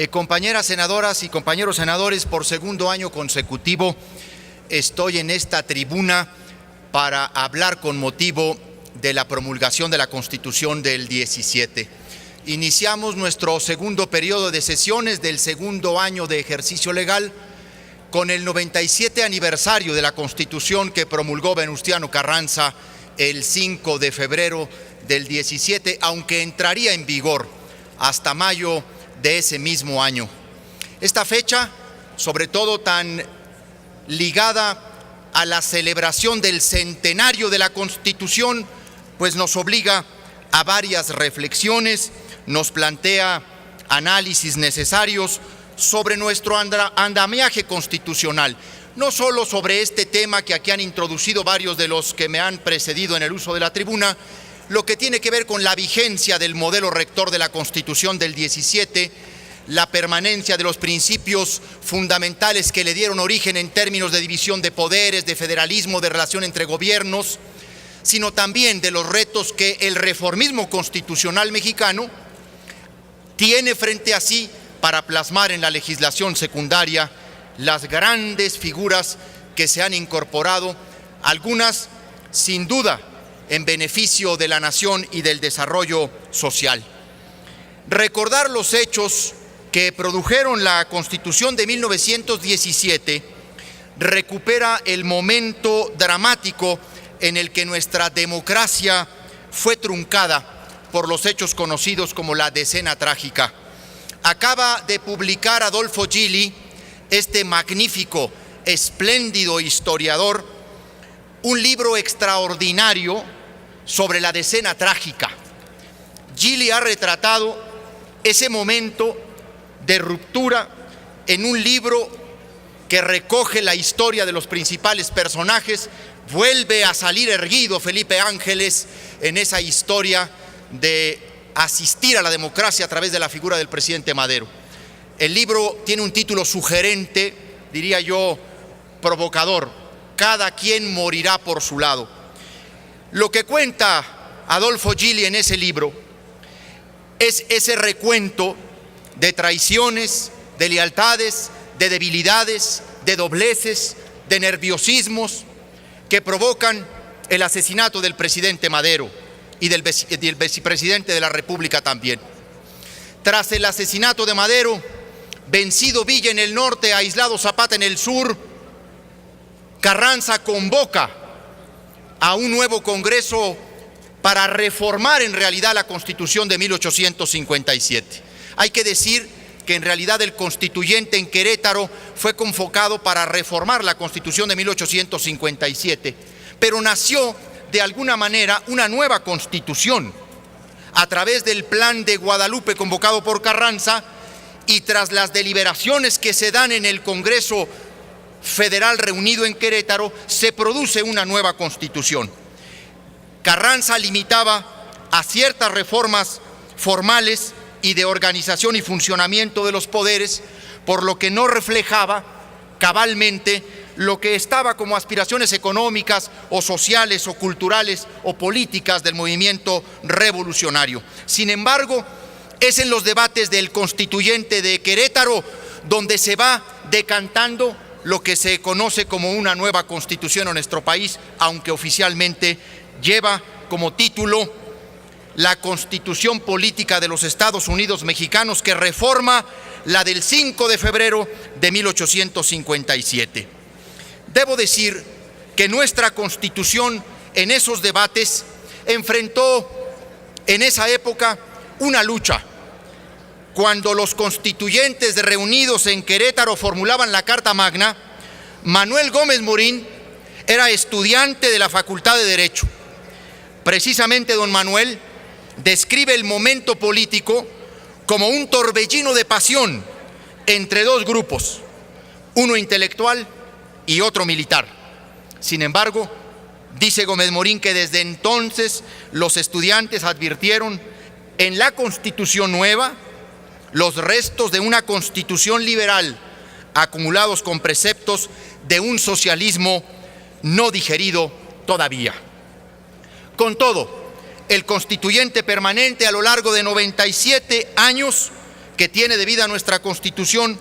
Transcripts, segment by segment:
Compañeras senadoras y compañeros senadores, por segundo año consecutivo estoy en esta tribuna para hablar con motivo de la promulgación de la Constitución del 17. Iniciamos nuestro segundo periodo de sesiones del segundo año de ejercicio legal con el 97 aniversario de la Constitución que promulgó Venustiano Carranza el 5 de febrero del 17, aunque entraría en vigor hasta mayo de ese mismo año. Esta fecha, sobre todo tan ligada a la celebración del centenario de la Constitución, pues nos obliga a varias reflexiones, nos plantea análisis necesarios sobre nuestro andamiaje constitucional, no solo sobre este tema que aquí han introducido varios de los que me han precedido en el uso de la tribuna, lo que tiene que ver con la vigencia del modelo rector de la Constitución del 17, la permanencia de los principios fundamentales que le dieron origen en términos de división de poderes, de federalismo, de relación entre gobiernos, sino también de los retos que el reformismo constitucional mexicano tiene frente a sí para plasmar en la legislación secundaria las grandes figuras que se han incorporado, algunas sin duda en beneficio de la nación y del desarrollo social. Recordar los hechos que produjeron la Constitución de 1917 recupera el momento dramático en el que nuestra democracia fue truncada por los hechos conocidos como la Decena Trágica. Acaba de publicar Adolfo Gili, este magnífico, espléndido historiador, un libro extraordinario sobre la Decena Trágica. Gili ha retratado ese momento de ruptura en un libro que recoge la historia de los principales personajes. Vuelve a salir erguido Felipe Ángeles en esa historia de asistir a la democracia a través de la figura del presidente Madero. El libro tiene un título sugerente, diría yo, provocador: Cada quien morirá por su lado. Lo que cuenta Adolfo Gili en ese libro es ese recuento de traiciones, de lealtades, de debilidades, de dobleces, de nerviosismos que provocan el asesinato del presidente Madero y del vicepresidente de la República también. Tras el asesinato de Madero, vencido Villa en el norte, aislado Zapata en el sur, Carranza convoca a un nuevo Congreso para reformar en realidad la Constitución de 1857. Hay que decir que en realidad el constituyente en Querétaro fue convocado para reformar la Constitución de 1857, pero nació de alguna manera una nueva Constitución a través del Plan de Guadalupe convocado por Carranza, y tras las deliberaciones que se dan en el Congreso Federal reunido en Querétaro, se produce una nueva Constitución. Carranza limitaba a ciertas reformas formales y de organización y funcionamiento de los poderes, por lo que no reflejaba cabalmente lo que estaba como aspiraciones económicas o sociales o culturales o políticas del movimiento revolucionario. Sin embargo, es en los debates del constituyente de Querétaro donde se va decantando lo que se conoce como una nueva Constitución en nuestro país, aunque oficialmente lleva como título la Constitución Política de los Estados Unidos Mexicanos, que reforma la del 5 de febrero de 1857. Debo decir que nuestra Constitución en esos debates enfrentó en esa época una lucha. Cuando los constituyentes reunidos en Querétaro formulaban la Carta Magna, Manuel Gómez Morín era estudiante de la Facultad de Derecho. Precisamente don Manuel describe el momento político como un torbellino de pasión entre dos grupos, uno intelectual y otro militar. Sin embargo, dice Gómez Morín que desde entonces los estudiantes advirtieron en la Constitución nueva los restos de una constitución liberal acumulados con preceptos de un socialismo no digerido todavía. Con todo, el constituyente permanente a lo largo de 97 años que tiene de vida nuestra Constitución,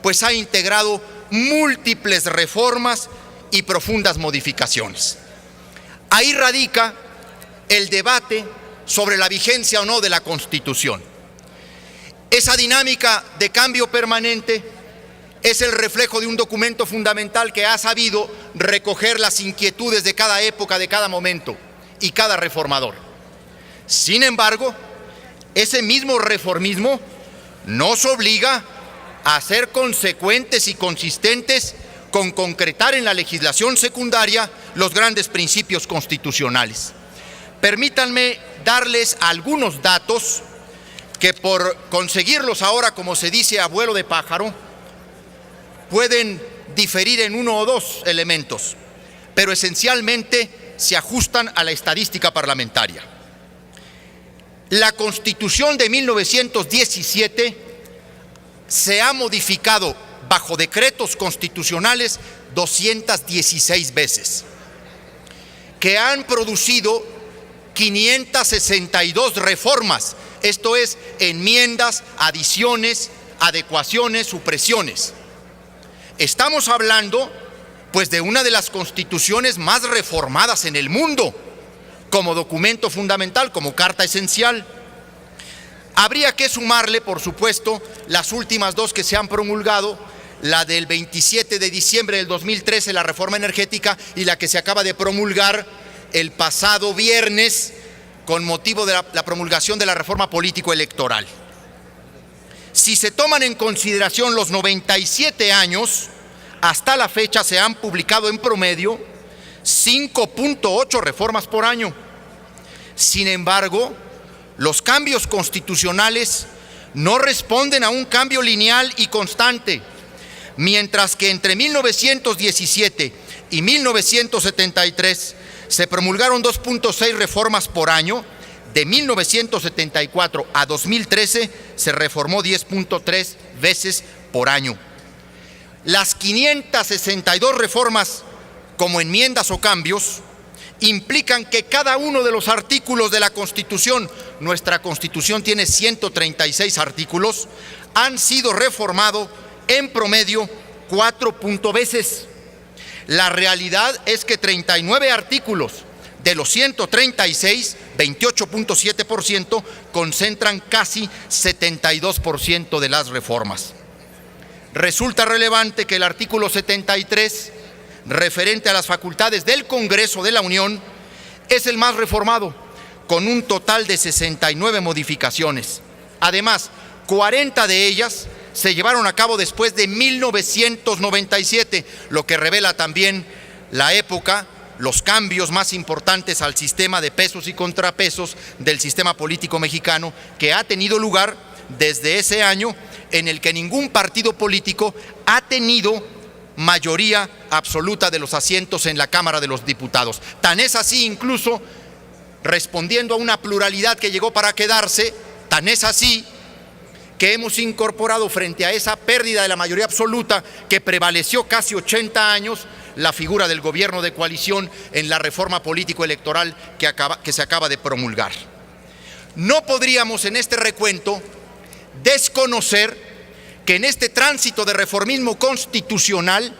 pues ha integrado múltiples reformas y profundas modificaciones. Ahí radica el debate sobre la vigencia o no de la Constitución. Esa dinámica de cambio permanente es el reflejo de un documento fundamental que ha sabido recoger las inquietudes de cada época, de cada momento y cada reformador. Sin embargo, ese mismo reformismo nos obliga a ser consecuentes y consistentes con concretar en la legislación secundaria los grandes principios constitucionales. Permítanme darles algunos datos que, por conseguirlos ahora, como se dice, a vuelo de pájaro, pueden diferir en uno o dos elementos, pero esencialmente se ajustan a la estadística parlamentaria. La Constitución de 1917 se ha modificado bajo decretos constitucionales 216 veces, que han producido 562 reformas, esto es, enmiendas, adiciones, adecuaciones, supresiones. Estamos hablando, pues, de una de las constituciones más reformadas en el mundo, como documento fundamental, como carta esencial. Habría que sumarle, por supuesto, las últimas dos que se han promulgado, la del 27 de diciembre del 2013, la reforma energética, y la que se acaba de promulgar el pasado viernes con motivo de la promulgación de la reforma político-electoral. Si se toman en consideración los 97 años, hasta la fecha se han publicado en promedio 5.8 reformas por año. Sin embargo, los cambios constitucionales no responden a un cambio lineal y constante, mientras que entre 1917 y 1973 se promulgaron 2.6 reformas por año. De 1974 a 2013 se reformó 10.3 veces por año. Las 562 reformas como enmiendas o cambios implican que cada uno de los artículos de la Constitución, nuestra Constitución tiene 136 artículos, han sido reformados en promedio 4 veces. La realidad es que 39 artículos de los 136, 28.7%, concentran casi 72% de las reformas. Resulta relevante que el artículo 73, referente a las facultades del Congreso de la Unión, es el más reformado, con un total de 69 modificaciones. Además, 40 de ellas se llevaron a cabo después de 1997, lo que revela también la época, los cambios más importantes al sistema de pesos y contrapesos del sistema político mexicano, que ha tenido lugar desde ese año, en el que ningún partido político ha tenido mayoría absoluta de los asientos en la Cámara de los Diputados. Tan es así, incluso, respondiendo a una pluralidad que llegó para quedarse, tan es así que hemos incorporado, frente a esa pérdida de la mayoría absoluta que prevaleció casi 80 años, la figura del gobierno de coalición en la reforma político-electoral que se acaba de promulgar. No podríamos en este recuento desconocer que en este tránsito de reformismo constitucional,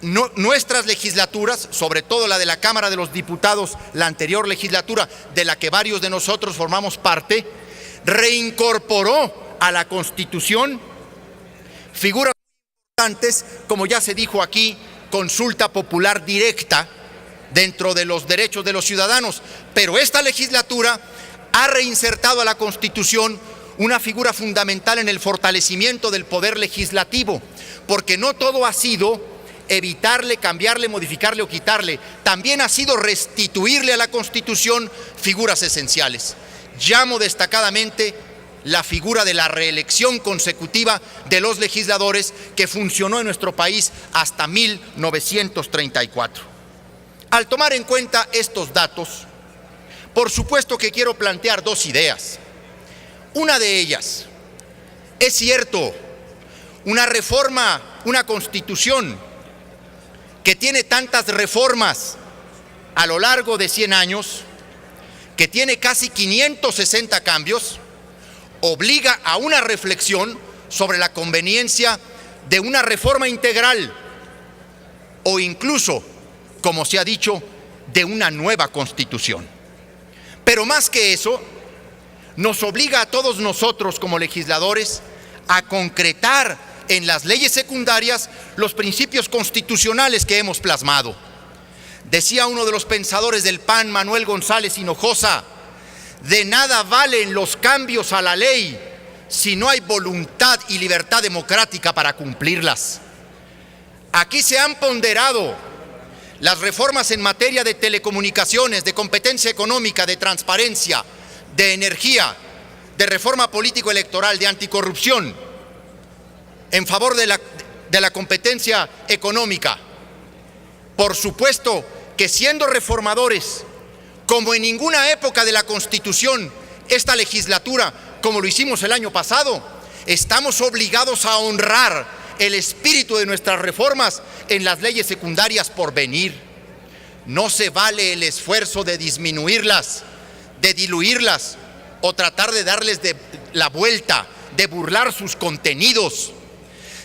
nuestras legislaturas, sobre todo la de la Cámara de los Diputados, la anterior legislatura de la que varios de nosotros formamos parte, reincorporó a la Constitución figuras importantes, como ya se dijo aquí, consulta popular directa dentro de los derechos de los ciudadanos. Pero esta legislatura ha reinsertado a la Constitución una figura fundamental en el fortalecimiento del poder legislativo, porque no todo ha sido evitarle, cambiarle, modificarle o quitarle, también ha sido restituirle a la Constitución figuras esenciales. Llamo destacadamente la figura de la reelección consecutiva de los legisladores, que funcionó en nuestro país hasta 1934. Al tomar en cuenta estos datos, por supuesto que quiero plantear dos ideas. Una de ellas, es cierto, una reforma, una Constitución que tiene tantas reformas a lo largo de 100 años, que tiene casi 560 cambios, obliga a una reflexión sobre la conveniencia de una reforma integral o incluso, como se ha dicho, de una nueva constitución. Pero más que eso, nos obliga a todos nosotros como legisladores a concretar en las leyes secundarias los principios constitucionales que hemos plasmado. Decía uno de los pensadores del PAN, Manuel González Hinojosa, de nada valen los cambios a la ley si no hay voluntad y libertad democrática para cumplirlas. Aquí se han ponderado las reformas en materia de telecomunicaciones, de competencia económica, de transparencia, de energía, de reforma político-electoral, de anticorrupción, en favor de la competencia económica. Por supuesto que siendo reformadores, como en ninguna época de la Constitución, esta legislatura, como lo hicimos el año pasado, estamos obligados a honrar el espíritu de nuestras reformas en las leyes secundarias por venir. No se vale el esfuerzo de disminuirlas, de diluirlas o tratar de darles la vuelta, de burlar sus contenidos.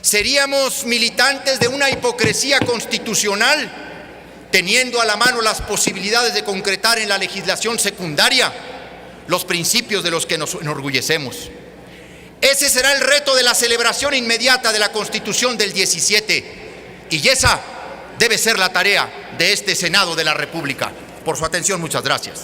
Seríamos militantes de una hipocresía constitucional, teniendo a la mano las posibilidades de concretar en la legislación secundaria los principios de los que nos enorgullecemos. Ese será el reto de la celebración inmediata de la Constitución del 17, y esa debe ser la tarea de este Senado de la República. Por su atención, muchas gracias.